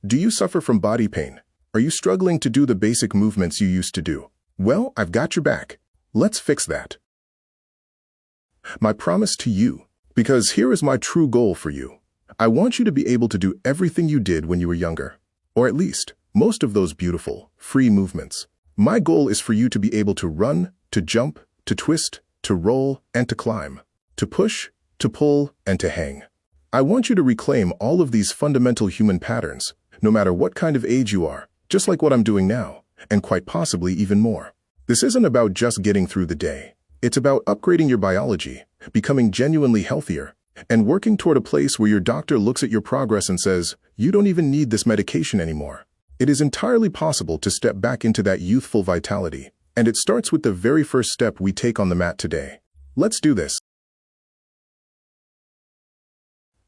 Do you suffer from body pain? Are you struggling to do the basic movements you used to do? Well, I've got your back. Let's fix that. My promise to you, because here is my true goal for you. I want you to be able to do everything you did when you were younger, or at least most of those beautiful, free movements. My goal is for you to be able to run, to jump, to twist, to roll, and to climb, to push, to pull, and to hang. I want you to reclaim all of these fundamental human patterns, no matter what kind of age you are, just like what I'm doing now, and quite possibly even more. This isn't about just getting through the day. It's about upgrading your biology, becoming genuinely healthier, and working toward a place where your doctor looks at your progress and says, you don't even need this medication anymore. It is entirely possible to step back into that youthful vitality, and it starts with the very first step we take on the mat today. Let's do this.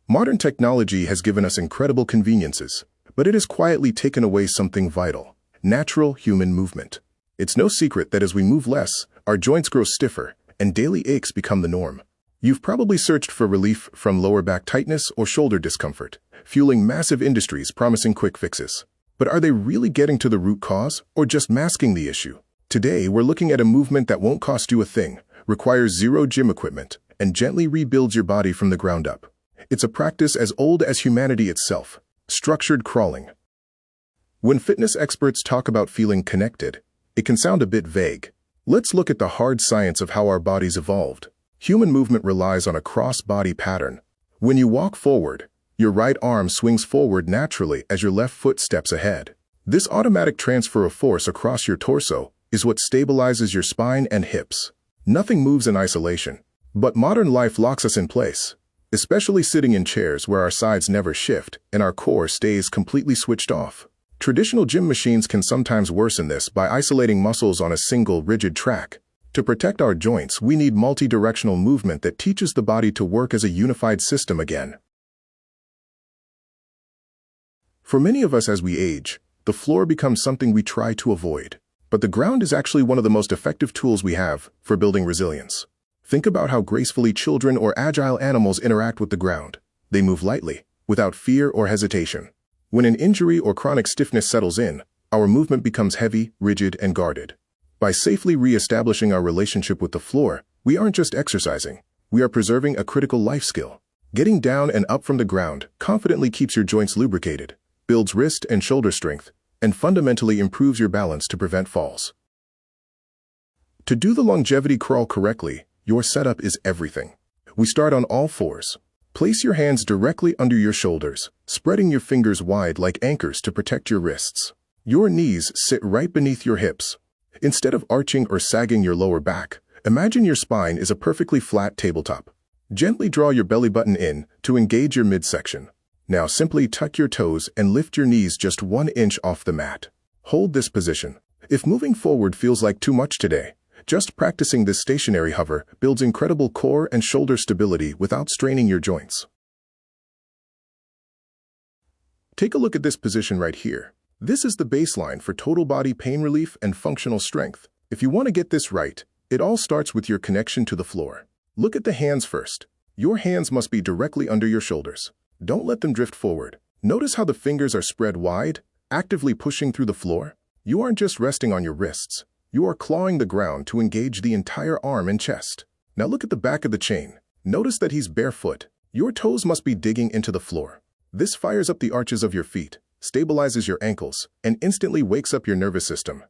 Modern technology has given us incredible conveniences, but it has quietly taken away something vital: natural human movement. It's no secret that as we move less, our joints grow stiffer, and daily aches become the norm. You've probably searched for relief from lower back tightness or shoulder discomfort, fueling massive industries promising quick fixes. But are they really getting to the root cause, or just masking the issue? Today, we're looking at a movement that won't cost you a thing, requires zero gym equipment, and gently rebuilds your body from the ground up. It's a practice as old as humanity itself: structured crawling. When fitness experts talk about feeling connected, it can sound a bit vague. Let's look at the hard science of how our bodies evolved. Human movement relies on a cross-body pattern. When you walk forward, your right arm swings forward naturally as your left foot steps ahead. This automatic transfer of force across your torso is what stabilizes your spine and hips. Nothing moves in isolation, but modern life locks us in place, especially sitting in chairs where our sides never shift and our core stays completely switched off. Traditional gym machines can sometimes worsen this by isolating muscles on a single, rigid track. To protect our joints, we need multi-directional movement that teaches the body to work as a unified system again. For many of us as we age, the floor becomes something we try to avoid. But the ground is actually one of the most effective tools we have for building resilience. Think about how gracefully children or agile animals interact with the ground. They move lightly, without fear or hesitation. When an injury or chronic stiffness settles in, our movement becomes heavy, rigid, and guarded. By safely re-establishing our relationship with the floor, we aren't just exercising, we are preserving a critical life skill. Getting down and up from the ground confidently keeps your joints lubricated, builds wrist and shoulder strength, and fundamentally improves your balance to prevent falls. To do the longevity crawl correctly, your setup is everything. We start on all fours. Place your hands directly under your shoulders, spreading your fingers wide like anchors to protect your wrists. Your knees sit right beneath your hips. Instead of arching or sagging your lower back, imagine your spine is a perfectly flat tabletop. Gently draw your belly button in to engage your midsection. Now simply tuck your toes and lift your knees just 1 inch off the mat. Hold this position. If moving forward feels like too much today, just practicing this stationary hover builds incredible core and shoulder stability without straining your joints. Take a look at this position right here. This is the baseline for total body pain relief and functional strength. If you want to get this right, it all starts with your connection to the floor. Look at the hands first. Your hands must be directly under your shoulders. Don't let them drift forward. Notice how the fingers are spread wide, actively pushing through the floor. You aren't just resting on your wrists. You are clawing the ground to engage the entire arm and chest. Now look at the back of the chain. Notice that he's barefoot. Your toes must be digging into the floor. This fires up the arches of your feet, stabilizes your ankles, and instantly wakes up your nervous system.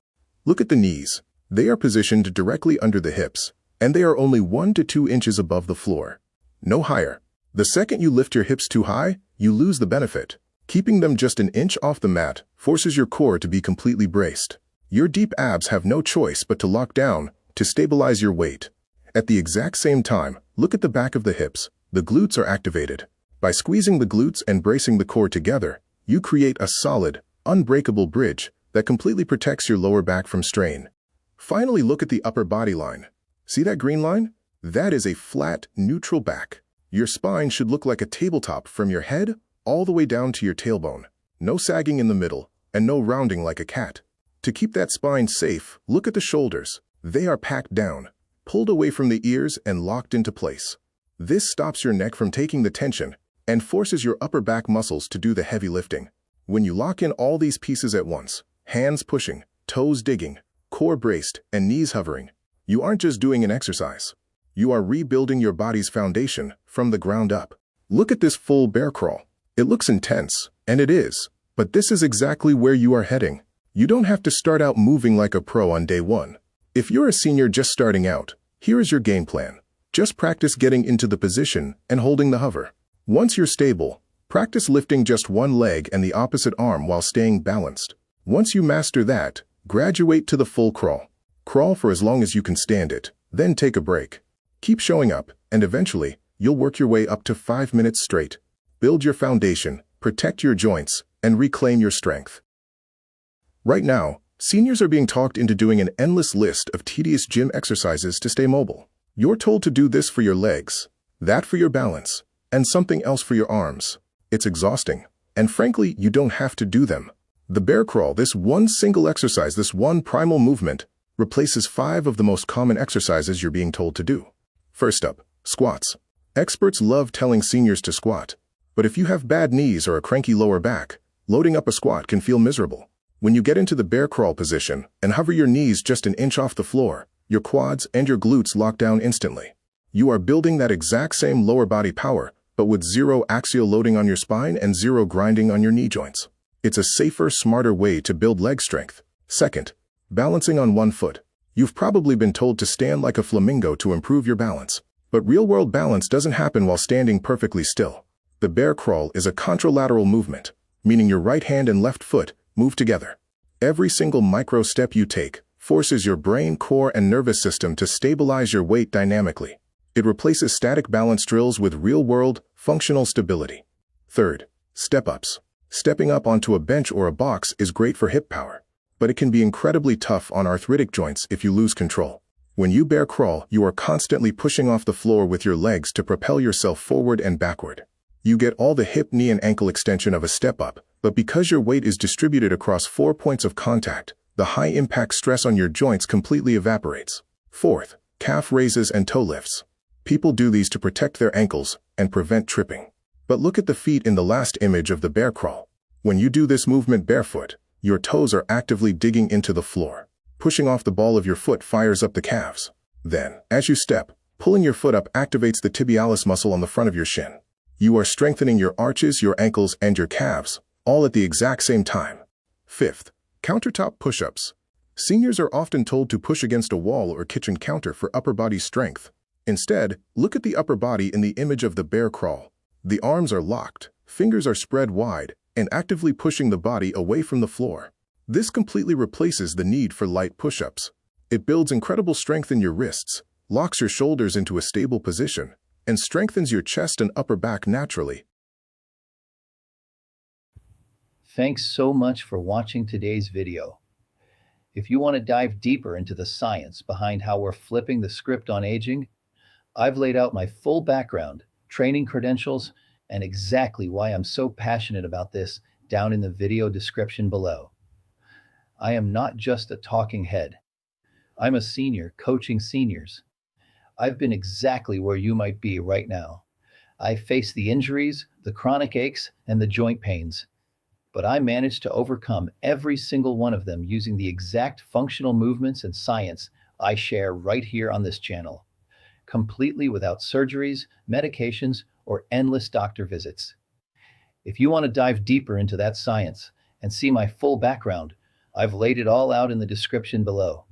Look at the knees. They are positioned directly under the hips, and they are only 1 to 2 inches above the floor. No higher. The second you lift your hips too high, you lose the benefit. Keeping them just 1 inch off the mat forces your core to be completely braced. Your deep abs have no choice but to lock down to stabilize your weight. At the exact same time, look at the back of the hips. The glutes are activated. By squeezing the glutes and bracing the core together, you create a solid, unbreakable bridge that completely protects your lower back from strain. Finally, look at the upper body line. See that green line? That is a flat, neutral back. Your spine should look like a tabletop from your head all the way down to your tailbone. No sagging in the middle, and no rounding like a cat. To keep that spine safe, look at the shoulders. They are packed down, pulled away from the ears and locked into place. This stops your neck from taking the tension and forces your upper back muscles to do the heavy lifting. When you lock in all these pieces at once, hands pushing, toes digging, core braced, and knees hovering, you aren't just doing an exercise. You are rebuilding your body's foundation from the ground up. Look at this full bear crawl. It looks intense, and it is, but this is exactly where you are heading. You don't have to start out moving like a pro on day one. If you're a senior just starting out, here is your game plan. Just practice getting into the position and holding the hover. Once you're stable, practice lifting just one leg and the opposite arm while staying balanced. Once you master that, graduate to the full crawl. Crawl for as long as you can stand it, then take a break. Keep showing up, and eventually, you'll work your way up to 5 minutes straight. Build your foundation, protect your joints, and reclaim your strength. Right now, seniors are being talked into doing an endless list of tedious gym exercises to stay mobile. You're told to do this for your legs, that for your balance, and something else for your arms. It's exhausting, and frankly, you don't have to do them. The bear crawl, this one single exercise, this one primal movement, replaces 5 of the most common exercises you're being told to do. First up, squats. Experts love telling seniors to squat, but if you have bad knees or a cranky lower back, loading up a squat can feel miserable. When you get into the bear crawl position and hover your knees just an inch off the floor, your quads and your glutes lock down instantly. You are building that exact same lower body power, but with 0 axial loading on your spine and 0 grinding on your knee joints. It's a safer, smarter way to build leg strength. Second, balancing on one foot. You've probably been told to stand like a flamingo to improve your balance, but real-world balance doesn't happen while standing perfectly still. The bear crawl is a contralateral movement, meaning your right hand and left foot move together. Every single micro step you take forces your brain, core, and nervous system to stabilize your weight dynamically. It replaces static balance drills with real-world, functional stability. Third, step-ups. Stepping up onto a bench or a box is great for hip power, but it can be incredibly tough on arthritic joints if you lose control. When you bear crawl, you are constantly pushing off the floor with your legs to propel yourself forward and backward. You get all the hip, knee, and ankle extension of a step-up, but because your weight is distributed across 4 points of contact, the high-impact stress on your joints completely evaporates. Fourth, calf raises and toe lifts. People do these to protect their ankles and prevent tripping. But look at the feet in the last image of the bear crawl. When you do this movement barefoot, your toes are actively digging into the floor. Pushing off the ball of your foot fires up the calves. Then, as you step, pulling your foot up activates the tibialis muscle on the front of your shin. You are strengthening your arches, your ankles, and your calves, all at the exact same time. Fifth, countertop push-ups. Seniors are often told to push against a wall or kitchen counter for upper body strength. Instead, look at the upper body in the image of the bear crawl. The arms are locked, fingers are spread wide, and actively pushing the body away from the floor. This completely replaces the need for light push-ups. It builds incredible strength in your wrists, locks your shoulders into a stable position, and strengthens your chest and upper back naturally. Thanks so much for watching today's video. If you want to dive deeper into the science behind how we're flipping the script on aging, I've laid out my full background, training credentials, and exactly why I'm so passionate about this down in the video description below. I am not just a talking head. I'm a senior coaching seniors. I've been exactly where you might be right now. I faced the injuries, the chronic aches, and the joint pains, but I managed to overcome every single one of them using the exact functional movements and science I share right here on this channel, completely without surgeries, medications, or endless doctor visits. If you want to dive deeper into that science and see my full background, I've laid it all out in the description below.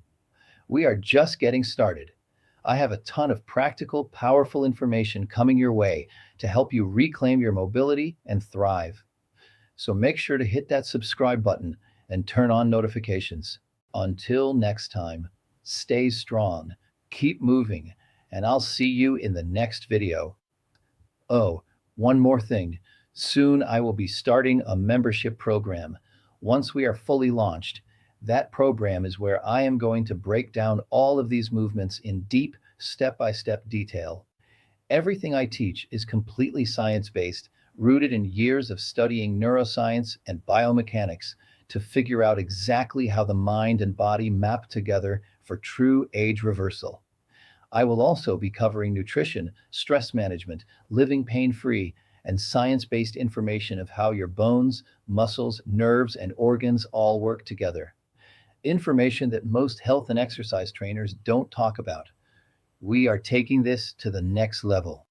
We are just getting started. I have a ton of practical, powerful information coming your way to help you reclaim your mobility and thrive. So make sure to hit that subscribe button and turn on notifications. Until next time, stay strong, keep moving, and I'll see you in the next video. Oh, one more thing. Soon I will be starting a membership program. Once we are fully launched, that program is where I am going to break down all of these movements in deep, step-by-step detail. Everything I teach is completely science-based, rooted in years of studying neuroscience and biomechanics to figure out exactly how the mind and body map together for true age reversal. I will also be covering nutrition, stress management, living pain-free, and science-based information of how your bones, muscles, nerves, and organs all work together. Information that most health and exercise trainers don't talk about. We are taking this to the next level.